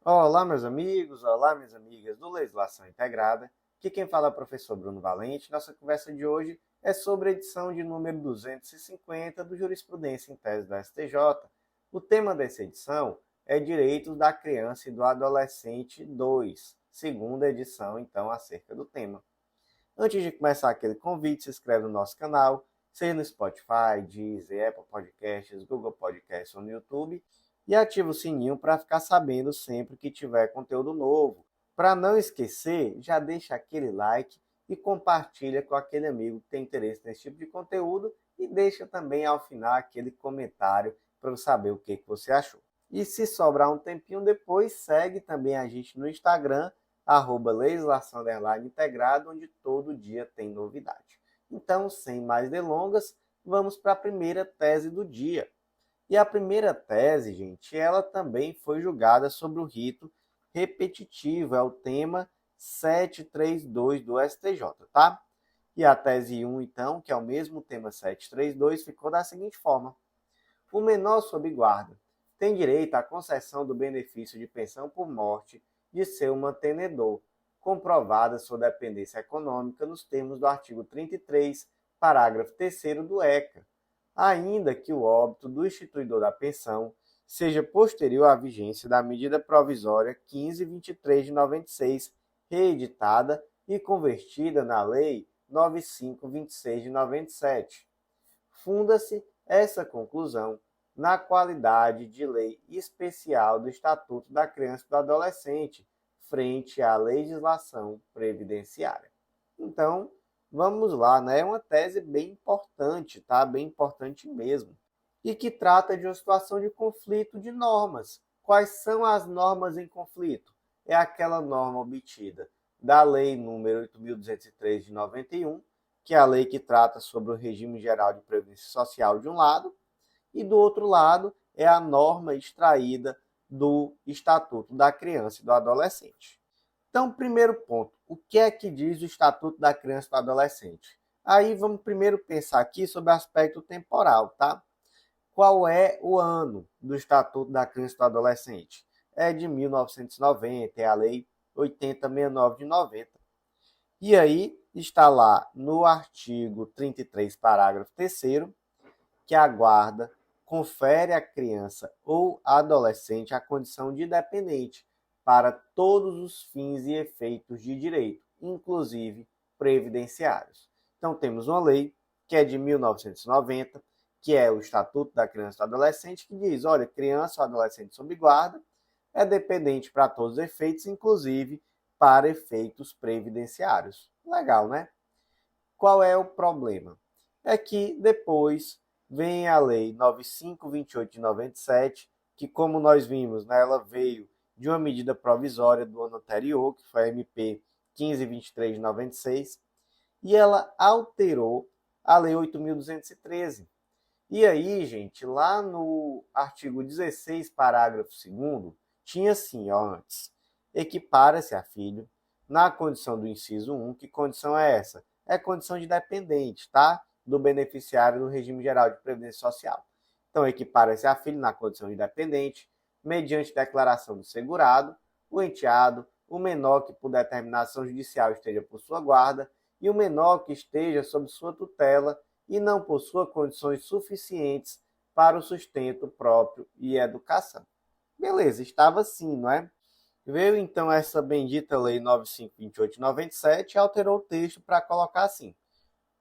Olá, meus amigos, olá, minhas amigas do Legislação Integrada. Aqui quem fala é o professor Bruno Valente. Nossa conversa de hoje é sobre a edição de número 250 do Jurisprudência em Tese do STJ. O tema dessa edição é Direitos da Criança e do Adolescente 2, segunda edição, então, acerca do tema. Antes de começar aquele convite, se inscreve no nosso canal, seja no Spotify, Deezer, Apple Podcasts, Google Podcasts ou no YouTube, e ativa o sininho para ficar sabendo sempre que tiver conteúdo novo. Para não esquecer, já deixa aquele like e compartilha com aquele amigo que tem interesse nesse tipo de conteúdo e deixa também ao final aquele comentário para eu saber o que você achou. E se sobrar um tempinho depois, segue também a gente no Instagram, @legislação_integrada, onde todo dia tem novidade. Então, sem mais delongas, vamos para a primeira tese do dia. E a primeira tese, gente, ela também foi julgada sobre o rito repetitivo, é o tema 732 do STJ, tá? E a tese 1, então, que é o mesmo tema 732, ficou da seguinte forma: o menor sob guarda tem direito à concessão do benefício de pensão por morte de seu mantenedor, comprovada sua dependência econômica nos termos do artigo 33, parágrafo 3º do ECA, ainda que o óbito do instituidor da pensão seja posterior à vigência da medida provisória 1523 de 96, reeditada e convertida na Lei 9526 de 97. Funda-se essa conclusão na qualidade de lei especial do Estatuto da Criança e do Adolescente, frente à legislação previdenciária. Então, vamos lá, né? É uma tese bem importante, tá? Bem importante mesmo. E que trata de uma situação de conflito de normas. Quais são as normas em conflito? É aquela norma obtida da Lei número 8.203 de 91, que é a lei que trata sobre o regime geral de previdência social de um lado, e do outro lado é a norma extraída do Estatuto da Criança e do Adolescente. Então, primeiro ponto, o que é que diz o Estatuto da Criança e do Adolescente? Aí vamos primeiro pensar aqui sobre o aspecto temporal, tá? Qual é o ano do Estatuto da Criança e do Adolescente? É de 1990, é a Lei 8069 de 90. E aí está lá no artigo 33, parágrafo 3º, que a guarda confere à criança ou adolescente a condição de dependente para todos os fins e efeitos de direito, inclusive previdenciários. Então temos uma lei que é de 1990, que é o Estatuto da Criança e do Adolescente, que diz, olha, criança ou adolescente sob guarda é dependente para todos os efeitos, inclusive para efeitos previdenciários. Legal, né? Qual é o problema? É que depois vem a Lei 9528 de 97, que, como nós vimos, né, ela veio de uma medida provisória do ano anterior, que foi a MP 1523 de 96, e ela alterou a Lei 8.213. E aí, gente, lá no artigo 16, parágrafo 2º, tinha assim, ó, antes, equipara-se a filho na condição do inciso 1, que condição é essa? É condição de dependente, tá? Do beneficiário do regime geral de previdência social. Então, equipara-se a filho na condição de dependente, mediante declaração do segurado, o enteado, o menor que por determinação judicial esteja por sua guarda e o menor que esteja sob sua tutela e não possua condições suficientes para o sustento próprio e educação. Beleza, estava assim, não é? Veio então essa bendita Lei 9528 de 97 e alterou o texto para colocar assim: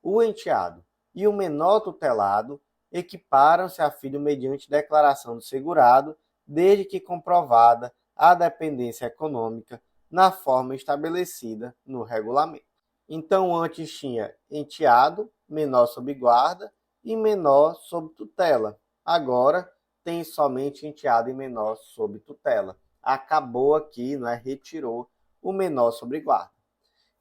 o enteado e o menor tutelado equiparam-se a filho mediante declaração do segurado, desde que comprovada a dependência econômica na forma estabelecida no regulamento. Então, antes tinha enteado, menor sob guarda e menor sob tutela. Agora tem somente enteado e menor sob tutela. Acabou aqui, né? Retirou o menor sob guarda.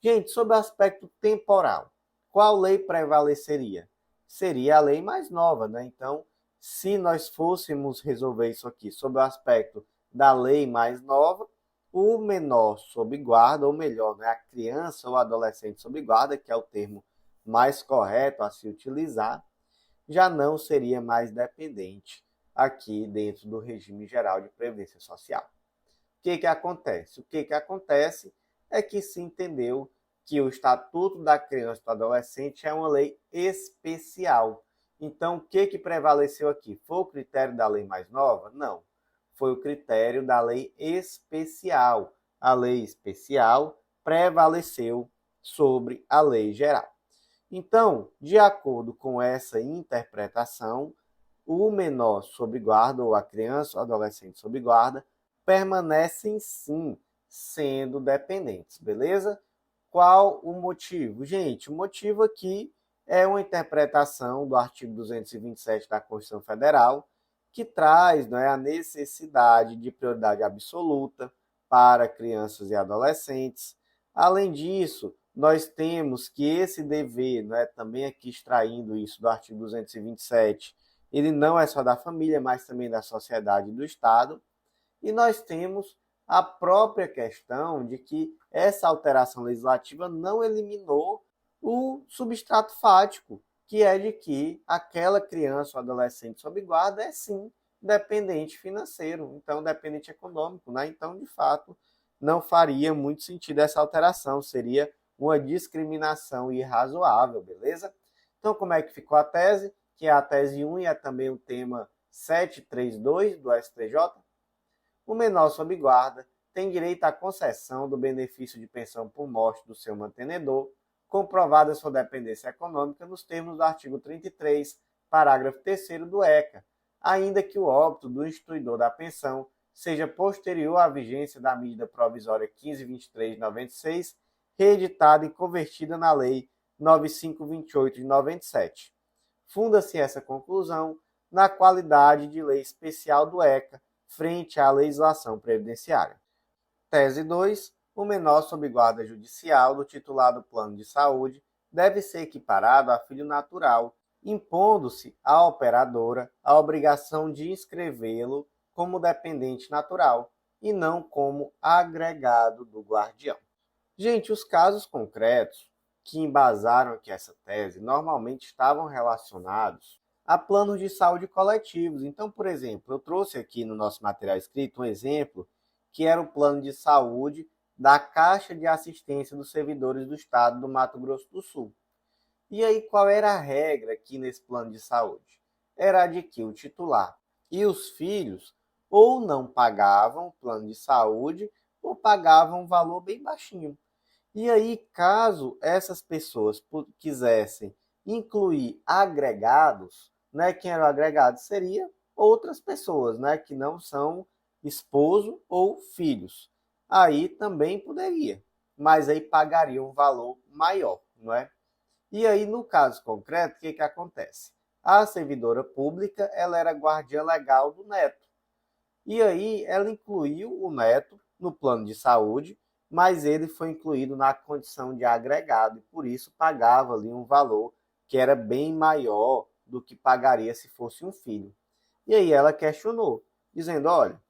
Gente, sobre o aspecto temporal, qual lei prevaleceria? Seria a lei mais nova, né? Então, se nós fôssemos resolver isso aqui sob o aspecto da lei mais nova, o menor sob guarda, ou melhor, né, a criança ou adolescente sob guarda, que é o termo mais correto a se utilizar, já não seria mais dependente aqui dentro do regime geral de previdência social. que acontece? O que acontece é que se entendeu que o Estatuto da Criança e do Adolescente é uma lei especial. Então, o que prevaleceu aqui? Foi o critério da lei mais nova? Não. Foi o critério da lei especial. A lei especial prevaleceu sobre a lei geral. Então, de acordo com essa interpretação, o menor sob guarda, ou a criança ou adolescente sob guarda, permanecem sim sendo dependentes, beleza? Qual o motivo? Gente, o motivo aqui é uma interpretação do artigo 227 da Constituição Federal, que traz, não é, a necessidade de prioridade absoluta para crianças e adolescentes. Além disso, nós temos que esse dever, não é, também aqui extraindo isso do artigo 227, ele não é só da família, mas também da sociedade e do Estado. E nós temos a própria questão de que essa alteração legislativa não eliminou o substrato fático, que é de que aquela criança ou adolescente sob guarda é sim dependente financeiro, então dependente econômico, né? Então, de fato, não faria muito sentido essa alteração, seria uma discriminação irrazoável, beleza? Então, como é que ficou a tese? Que é a tese 1 e é também o tema 732 do STJ. O menor sob guarda tem direito à concessão do benefício de pensão por morte do seu mantenedor, comprovada sua dependência econômica nos termos do artigo 33, parágrafo 3º do ECA, ainda que o óbito do instituidor da pensão seja posterior à vigência da medida provisória 1523 de 96, reeditada e convertida na Lei 9528 de 97. Funda-se essa conclusão na qualidade de lei especial do ECA frente à legislação previdenciária. Tese 2. O menor sob guarda judicial do titular do plano de saúde deve ser equiparado a filho natural, impondo-se à operadora a obrigação de inscrevê-lo como dependente natural e não como agregado do guardião. Gente, os casos concretos que embasaram aqui essa tese normalmente estavam relacionados a planos de saúde coletivos. Então, por exemplo, eu trouxe aqui no nosso material escrito um exemplo que era o plano de saúde da Caixa de Assistência dos Servidores do Estado do Mato Grosso do Sul. E aí, qual era a regra aqui nesse plano de saúde? Era de que o titular e os filhos ou não pagavam o plano de saúde ou pagavam um valor bem baixinho. E aí, caso essas pessoas quisessem incluir agregados, né, quem era o agregado seria outras pessoas, né, que não são esposo ou filhos. Aí também poderia, mas aí pagaria um valor maior, não é? E aí, no caso concreto, o que acontece? A servidora pública, ela era guardiã legal do neto. E aí, ela incluiu o neto no plano de saúde, mas ele foi incluído na condição de agregado e, por isso, pagava ali um valor que era bem maior do que pagaria se fosse um filho. E aí ela questionou, dizendo, olha,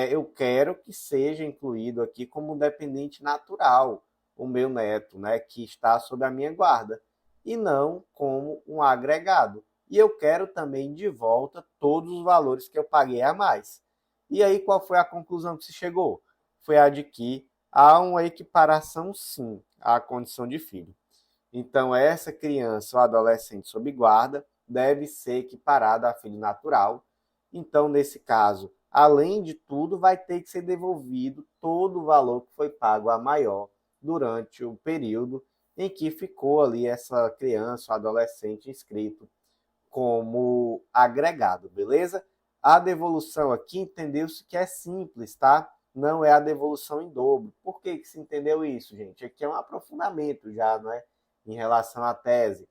eu quero que seja incluído aqui como dependente natural o meu neto, né, que está sob a minha guarda, e não como um agregado. E eu quero também de volta todos os valores que eu paguei a mais. E aí qual foi a conclusão que se chegou? Foi a de que há uma equiparação, sim, à condição de filho. Então, essa criança ou adolescente sob guarda deve ser equiparada a filho natural. Então, nesse caso, além de tudo, vai ter que ser devolvido todo o valor que foi pago a maior durante o período em que ficou ali essa criança ou adolescente inscrito como agregado, beleza? A devolução aqui entendeu-se que é simples, tá? Não é a devolução em dobro. Por que se entendeu isso, gente? Aqui é um aprofundamento já, não é? Em relação à tese.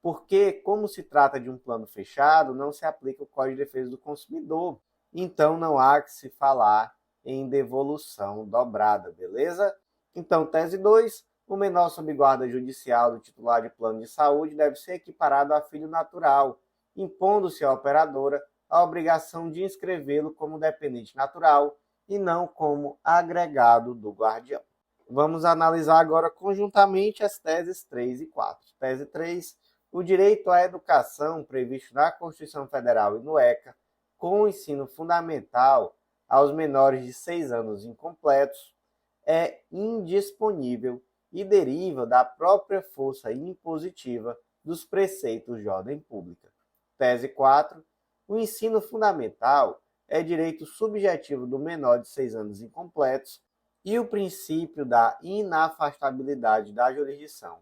Porque, como se trata de um plano fechado, não se aplica o Código de Defesa do Consumidor. Então, não há que se falar em devolução dobrada, beleza? Então, tese 2. O menor sob guarda judicial do titular de plano de saúde deve ser equiparado a filho natural, impondo-se à operadora a obrigação de inscrevê-lo como dependente natural e não como agregado do guardião. Vamos analisar agora conjuntamente as teses 3 e 4. Tese 3. O direito à educação previsto na Constituição Federal e no ECA, com o ensino fundamental, aos menores de 6 anos incompletos é indisponível e deriva da própria força impositiva dos preceitos de ordem pública. Tese 4. O ensino fundamental é direito subjetivo do menor de 6 anos incompletos e o princípio da inafastabilidade da jurisdição,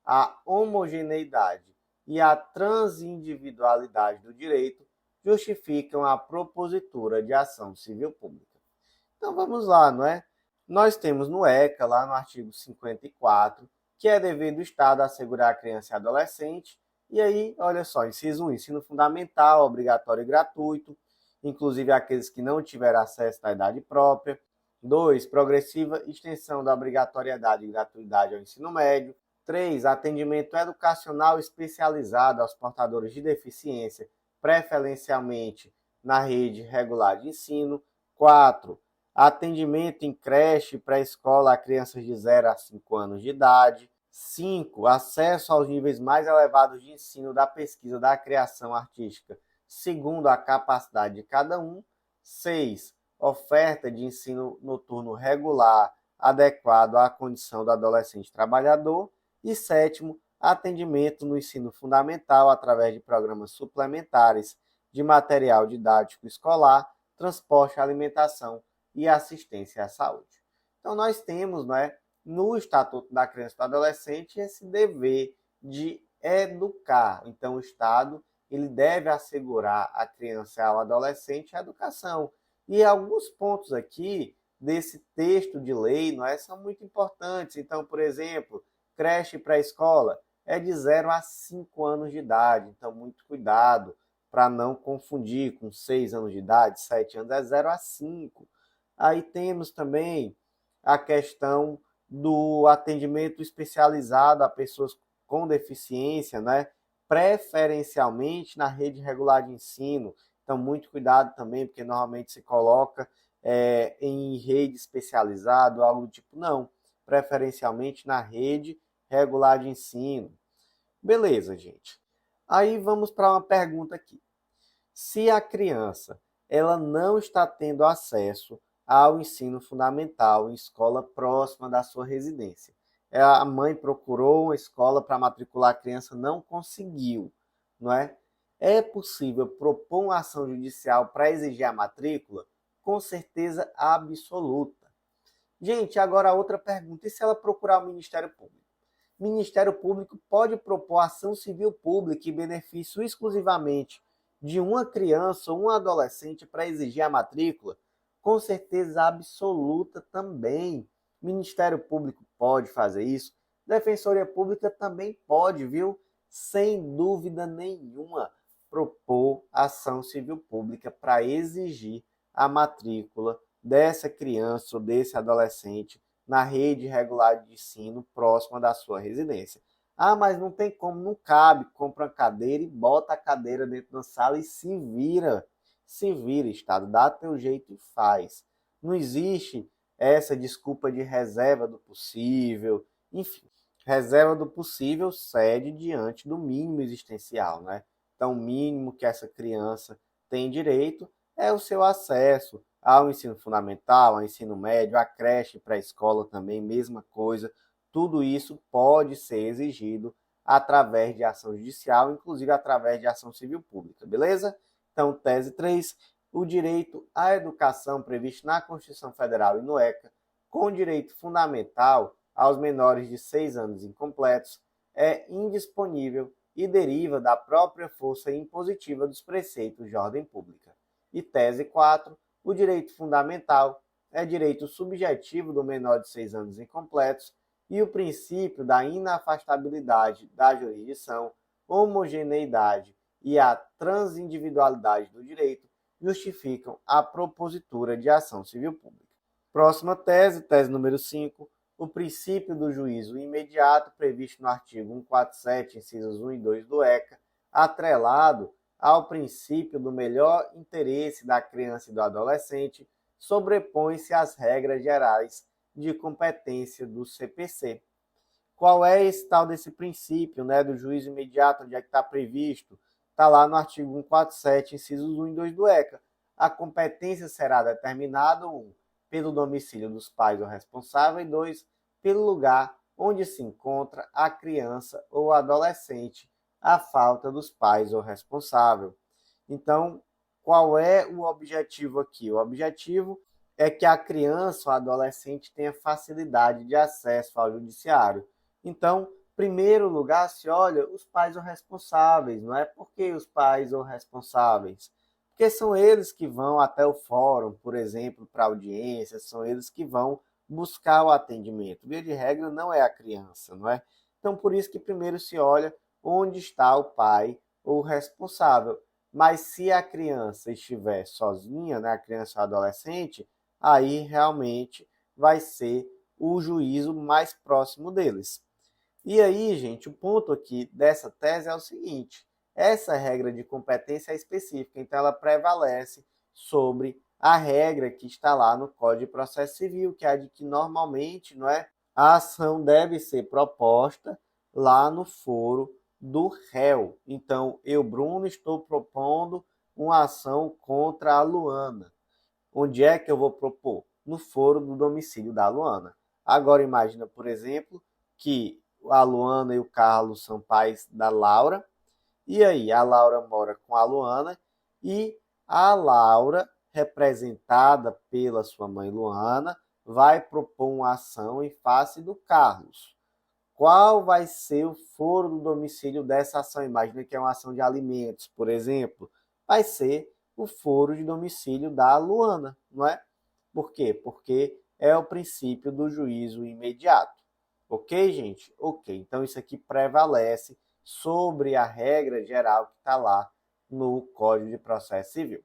a homogeneidade e a transindividualidade do direito justificam a propositura de ação civil pública. Então vamos lá, não é? Nós temos no ECA, lá no artigo 54, que é dever do Estado assegurar a criança e adolescente. E aí, olha só, inciso 1, ensino fundamental, obrigatório e gratuito, inclusive aqueles que não tiveram acesso à idade própria. 2, progressiva extensão da obrigatoriedade e gratuidade ao ensino médio. 3, atendimento educacional especializado aos portadores de deficiência, preferencialmente na rede regular de ensino. 4, atendimento em creche e pré-escola a crianças de 0 a 5 anos de idade. 5. Acesso aos níveis mais elevados de ensino da pesquisa da criação artística, segundo a capacidade de cada um. 6. Oferta de ensino noturno regular, adequado à condição do adolescente trabalhador. E 7. Atendimento no ensino fundamental através de programas suplementares de material didático escolar, transporte, alimentação e assistência à saúde. Então, nós temos, no Estatuto da Criança e do Adolescente esse dever de educar. Então, o Estado ele deve assegurar à criança e ao adolescente a educação. E alguns pontos aqui desse texto de lei são muito importantes. Então, por exemplo, creche e pré-escola é de 0 a 5 anos de idade. Então, muito cuidado para não confundir com 6 anos de idade, 7 anos é 0 a 5. Aí temos também a questão do atendimento especializado a pessoas com deficiência, preferencialmente na rede regular de ensino. Então, muito cuidado também, porque normalmente se coloca em rede especializada, algo do tipo, não, preferencialmente na rede regular de ensino. Beleza, gente. Aí vamos para uma pergunta aqui. Se a criança ela não está tendo acesso ao ensino fundamental em escola próxima da sua residência. A mãe procurou uma escola para matricular a criança, não conseguiu, não é? É possível propor uma ação judicial para exigir a matrícula? Com certeza absoluta. Gente, agora outra pergunta. E se ela procurar o Ministério Público? O Ministério Público pode propor ação civil pública em benefício exclusivamente de uma criança ou um adolescente para exigir a matrícula? Com certeza absoluta também. O Ministério Público pode fazer isso. Defensoria Pública também pode, viu? Sem dúvida nenhuma, propor ação civil pública para exigir a matrícula dessa criança ou desse adolescente na rede regular de ensino próxima da sua residência. Ah, mas não tem como, não cabe. Compra uma cadeira e bota a cadeira dentro da sala e se vira. Se vira, Estado, dá teu jeito e faz. Não existe essa desculpa de reserva do possível. Enfim, reserva do possível cede diante do mínimo existencial, Então, o mínimo que essa criança tem direito é o seu acesso ao ensino fundamental, ao ensino médio, à creche, pré-escola também, mesma coisa. Tudo isso pode ser exigido através de ação judicial, inclusive através de ação civil pública, beleza? Então, tese 3, o direito à educação previsto na Constituição Federal e no ECA, com direito fundamental aos menores de 6 anos incompletos, é indisponível e deriva da própria força impositiva dos preceitos de ordem pública. E tese 4, o direito fundamental é direito subjetivo do menor de 6 anos incompletos e o princípio da inafastabilidade da jurisdição, homogeneidade e a transindividualidade do direito justificam a propositura de ação civil pública. Próxima tese, tese número 5, o princípio do juízo imediato previsto no artigo 147, incisos 1 e 2 do ECA, atrelado ao princípio do melhor interesse da criança e do adolescente, sobrepõe-se às regras gerais de competência do CPC. Qual é esse tal desse princípio, do juízo imediato, onde é que está previsto? Está lá no artigo 147, incisos 1 e 2 do ECA. a competência será determinada, 1, pelo domicílio dos pais ou responsável, e 2, pelo lugar onde se encontra a criança ou adolescente, à falta dos pais ou responsável. Então, qual é o objetivo aqui? O objetivo é que a criança ou adolescente tenha facilidade de acesso ao judiciário. Então, em primeiro lugar, se olha os pais ou responsáveis. Não é porque os pais ou responsáveis, porque são eles que vão até o fórum, por exemplo, para audiência, são eles que vão buscar o atendimento. Via de regra, não é a criança, não é? Então, por isso que primeiro se olha onde está o pai ou o responsável. Mas se a criança estiver sozinha, né, a criança ou adolescente, aí realmente vai ser o juízo mais próximo deles. E aí, gente, o ponto aqui dessa tese é o seguinte: essa regra de competência é específica, então ela prevalece sobre a regra que está lá no Código de Processo Civil, que é a de que normalmente, não é, a ação deve ser proposta lá no foro do réu. Então, eu, Bruno, estou propondo uma ação contra a Luana. Onde é que eu vou propor? No foro do domicílio da Luana. Agora imagina, por exemplo, que a Luana e o Carlos são pais da Laura, e aí a Laura mora com a Luana, e a Laura, representada pela sua mãe Luana, vai propor uma ação em face do Carlos. Qual vai ser o foro do domicílio dessa ação? Imagina que é uma ação de alimentos, por exemplo. Vai ser o foro de domicílio da Luana, não é? Por quê? Porque é o princípio do juízo imediato. Ok, gente? Ok. Então, isso aqui prevalece sobre a regra geral que está lá no Código de Processo Civil.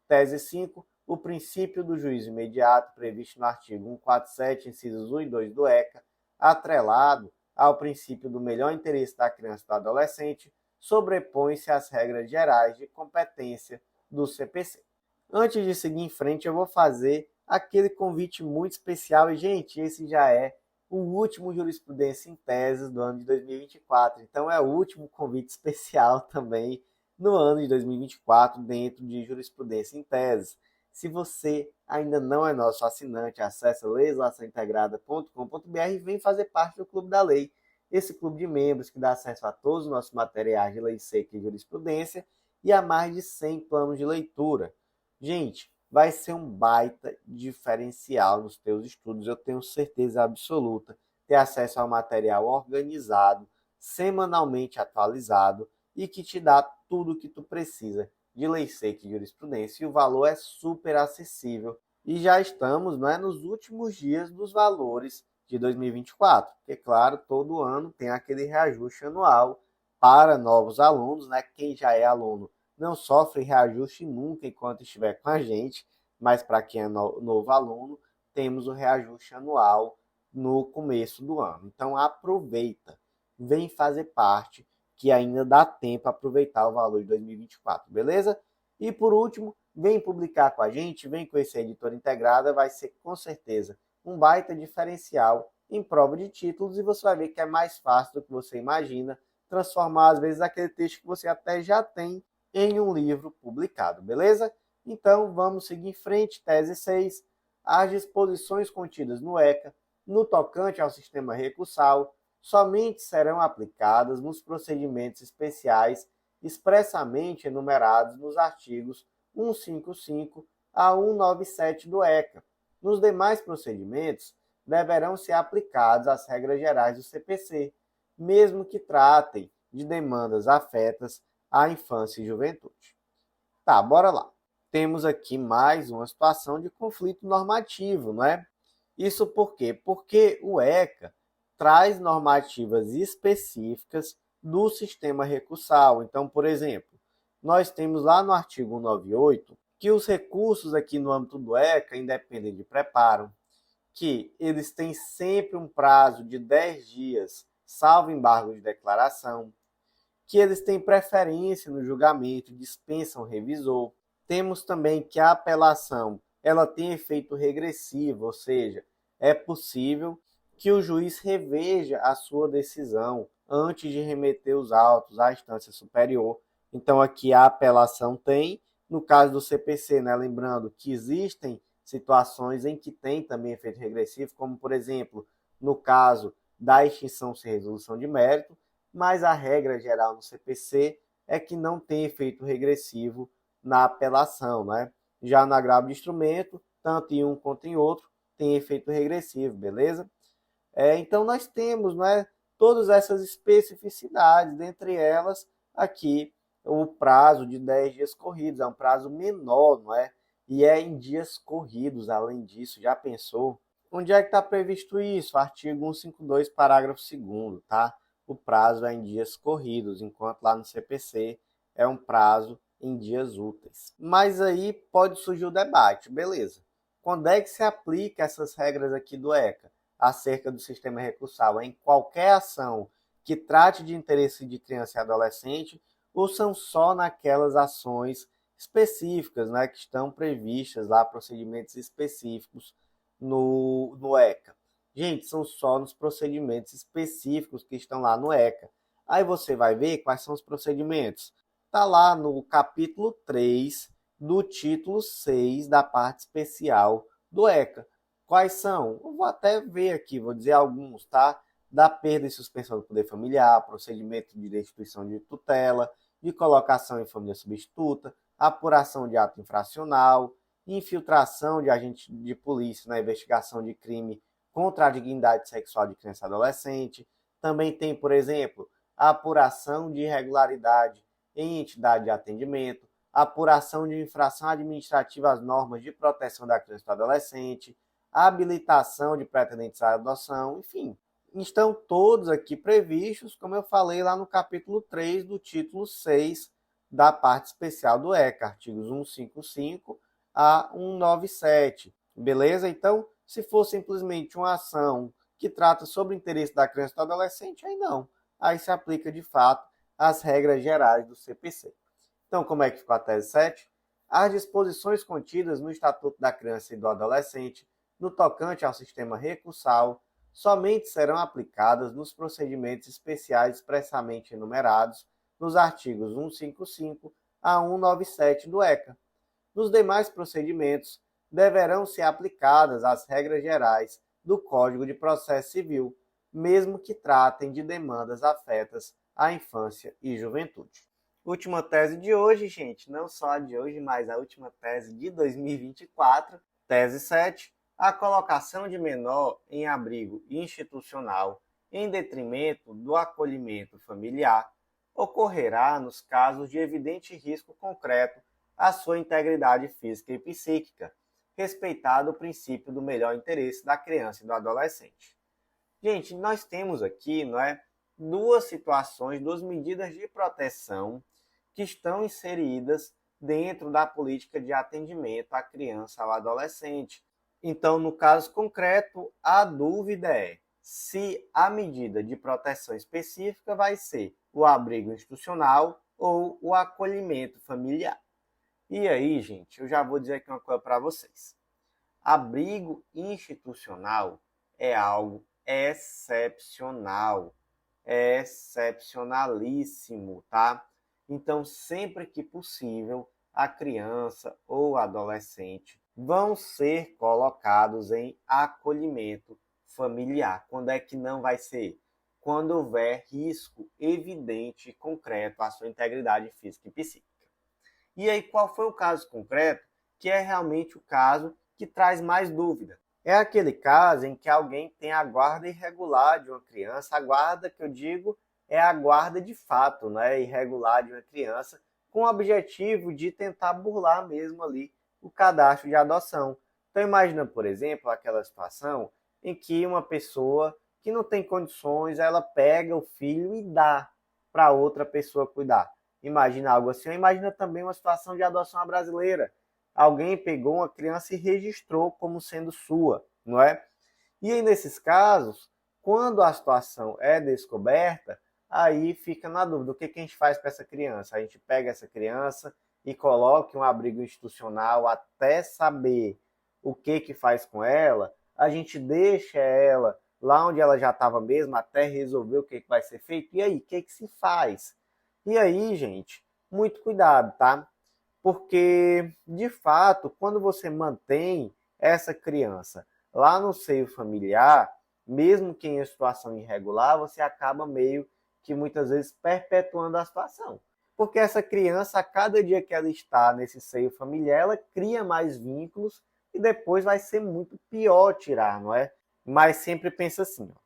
Tese 5. O princípio do juízo imediato, previsto no artigo 147, incisos 1 e 2 do ECA, atrelado ao princípio do melhor interesse da criança e do adolescente, sobrepõe-se às regras gerais de competência do CPC. Antes de seguir em frente, eu vou fazer aquele convite muito especial. E, gente, esse já é o último Jurisprudência em Teses do ano de 2024. Então, é o último convite especial também no ano de 2024 dentro de Jurisprudência em Teses. Se você ainda não é nosso assinante, acesse legislaçãointegrada.com.br e vem fazer parte do Clube da Lei. Esse clube de membros que dá acesso a todos os nossos materiais de lei seca e jurisprudência e a mais de 100 planos de leitura. Gente, vai ser um baita diferencial nos teus estudos, eu tenho certeza absoluta. Ter acesso ao material organizado, semanalmente atualizado e que te dá tudo o que tu precisa de lei seca e jurisprudência, e o valor é super acessível. E já estamos, não é, nos últimos dias dos valores de 2024, porque, claro, todo ano tem aquele reajuste anual para novos alunos, né? Quem já é aluno não sofre reajuste nunca enquanto estiver com a gente, mas para quem é novo aluno, temos o reajuste anual no começo do ano. Então aproveita, vem fazer parte, que ainda dá tempo para aproveitar o valor de 2024, beleza? E por último, vem publicar com a gente, vem conhecer a Editora Integrada, vai ser com certeza um baita diferencial em prova de títulos e você vai ver que é mais fácil do que você imagina transformar, às vezes, aquele texto que você até já tem em um livro publicado, beleza? Então, vamos seguir em frente. Tese 6. As disposições contidas no ECA, no tocante ao sistema recursal, somente serão aplicadas nos procedimentos especiais expressamente enumerados nos artigos 155 a 197 do ECA. Nos demais procedimentos, deverão ser aplicadas as regras gerais do CPC, mesmo que tratem de demandas afetas à infância e juventude. Tá, bora lá. Temos aqui mais uma situação de conflito normativo, não é? Isso por quê? Porque o ECA traz normativas específicas do sistema recursal. Então, por exemplo, nós temos lá no artigo 198 que os recursos aqui no âmbito do ECA independem de preparo, que eles têm sempre um prazo de 10 dias, salvo embargo de declaração, que eles têm preferência no julgamento, dispensam revisor. Temos também que a apelação ela tem efeito regressivo, ou seja, é possível que o juiz reveja a sua decisão antes de remeter os autos à instância superior. Então, aqui a apelação tem, No caso do CPC, né, lembrando que existem situações em que tem também efeito regressivo, como, por exemplo, no caso da extinção sem resolução de mérito, mas a regra geral no CPC é que não tem efeito regressivo na apelação, né? Já no agravo de instrumento, tanto em um quanto em outro, tem efeito regressivo, beleza? Então, nós temos, né, todas essas especificidades, dentre elas, aqui, o prazo de 10 dias corridos, é um prazo menor, não é? E é em dias corridos, além disso, já pensou? Onde é que está previsto isso? Artigo 152, parágrafo 2º, tá? O prazo é em dias corridos, enquanto lá no CPC é um prazo em dias úteis. Mas aí pode surgir o debate, beleza. Quando é que se aplica essas regras aqui do ECA acerca do sistema recursal? Em qualquer ação que trate de interesse de criança e adolescente ou são só naquelas ações específicas, né, que estão previstas lá, procedimentos específicos no ECA? Gente, são só nos procedimentos específicos que estão lá no ECA. Aí você vai ver quais são os procedimentos. Está lá no capítulo 3 do título 6 da parte especial do ECA. Quais são? Eu vou até ver aqui, vou dizer alguns, tá? Da perda e suspensão do poder familiar, procedimento de destituição de tutela, de colocação em família substituta, apuração de ato infracional, infiltração de agente de polícia na investigação de crime contra a dignidade sexual de criança e adolescente. Também tem, por exemplo, a apuração de irregularidade em entidade de atendimento, apuração de infração administrativa às normas de proteção da criança e do adolescente, habilitação de pretendentes à adoção, enfim. Estão todos aqui previstos, como eu falei lá no capítulo 3 do título 6 da parte especial do ECA, artigos 155 a 197. Beleza? Então, se for simplesmente uma ação que trata sobre o interesse da criança e do adolescente, aí não. Aí se aplica, de fato, as regras gerais do CPC. Então, como é que ficou a tese 7? As disposições contidas no Estatuto da Criança e do Adolescente, no tocante ao sistema recursal, somente serão aplicadas nos procedimentos especiais expressamente enumerados nos artigos 155 a 197 do ECA. Nos demais procedimentos, deverão ser aplicadas as regras gerais do Código de Processo Civil, mesmo que tratem de demandas afetas à infância e juventude. Última tese de hoje, gente, não só a de hoje, mas a última tese de 2024, tese 7, a colocação de menor em abrigo institucional em detrimento do acolhimento familiar ocorrerá nos casos de evidente risco concreto à sua integridade física e psíquica, respeitado o princípio do melhor interesse da criança e do adolescente. Gente, nós temos aqui, não é, duas situações, duas medidas de proteção que estão inseridas dentro da política de atendimento à criança e ao adolescente. Então, no caso concreto, a dúvida é se a medida de proteção específica vai ser o abrigo institucional ou o acolhimento familiar. E aí, gente, eu já vou dizer aqui uma coisa para vocês. Abrigo institucional é algo excepcional, excepcionalíssimo, tá? Então, sempre que possível, a criança ou adolescente vão ser colocados em acolhimento familiar. Quando é que não vai ser? Quando houver risco evidente e concreto à sua integridade física e psíquica. E aí, qual foi o caso concreto que é realmente o caso que traz mais dúvida? É aquele caso em que alguém tem a guarda irregular de uma criança. A guarda que eu digo é a guarda de fato, né, irregular de uma criança, com o objetivo de tentar burlar mesmo ali o cadastro de adoção. Então imagina, por exemplo, aquela situação em que uma pessoa que não tem condições, ela pega o filho e dá para outra pessoa cuidar. Imagina algo assim. Imagina também uma situação de adoção brasileira. Alguém pegou uma criança e registrou como sendo sua, não é? E aí, nesses casos, quando a situação é descoberta, aí fica na dúvida, o que a gente faz com essa criança? A gente pega essa criança e coloca em um abrigo institucional até saber o que faz com ela, a gente deixa ela lá onde ela já estava mesmo até resolver o que vai ser feito, e aí, o que se faz? E aí, gente, muito cuidado, tá? Porque, de fato, quando você mantém essa criança lá no seio familiar, mesmo que em situação irregular, você acaba meio que muitas vezes perpetuando a situação. Porque essa criança, a cada dia que ela está nesse seio familiar, ela cria mais vínculos e depois vai ser muito pior tirar, não é? Mas sempre pensa assim, ó,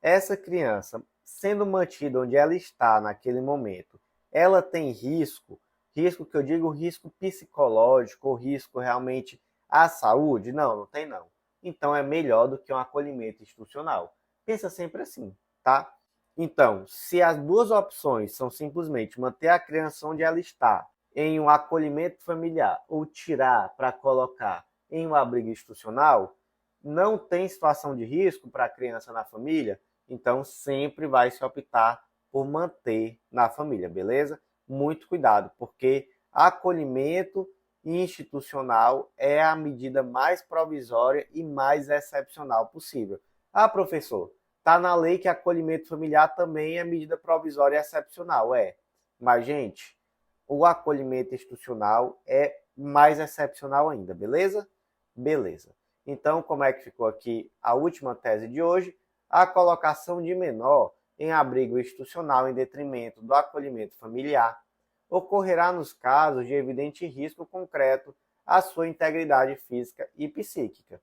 essa criança, sendo mantida onde ela está naquele momento, ela tem risco, risco que eu digo risco psicológico, ou risco realmente à saúde? Não, não tem não. Então é melhor do que um acolhimento institucional. Pensa sempre assim, tá? Então, se as duas opções são simplesmente manter a criança onde ela está, em um acolhimento familiar, ou tirar para colocar em um abrigo institucional, não tem situação de risco para a criança na família, então sempre vai se optar por manter na família, beleza? Muito cuidado, porque acolhimento institucional é a medida mais provisória e mais excepcional possível. Ah, professor, está na lei que acolhimento familiar também é medida provisória e excepcional. É, mas, gente, o acolhimento institucional é mais excepcional ainda, beleza? Beleza. Então, como é que ficou aqui a última tese de hoje? A colocação de menor em abrigo institucional em detrimento do acolhimento familiar ocorrerá nos casos de evidente risco concreto à sua integridade física e psíquica,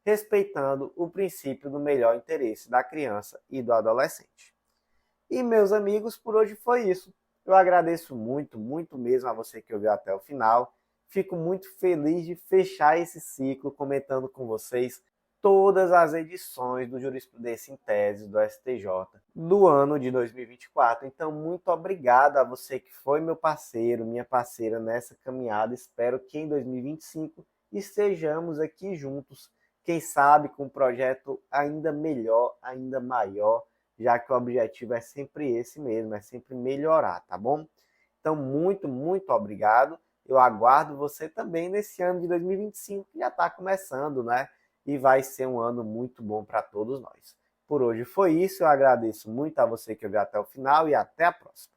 respeitando o princípio do melhor interesse da criança e do adolescente. E, meus amigos, por hoje foi isso. Eu agradeço muito, muito mesmo a você que ouviu até o final. Fico muito feliz de fechar esse ciclo comentando com vocês todas as edições do Jurisprudência em Tese do STJ do ano de 2024. Então, muito obrigado a você que foi meu parceiro, minha parceira nessa caminhada. Espero que em 2025 estejamos aqui juntos, quem sabe com um projeto ainda melhor, ainda maior, já que o objetivo é sempre esse mesmo, é sempre melhorar, tá bom? Então, muito, muito obrigado. Eu aguardo você também nesse ano de 2025, que já está começando, né? E vai ser um ano muito bom para todos nós. Por hoje foi isso, eu agradeço muito a você que ouviu até o final e até a próxima.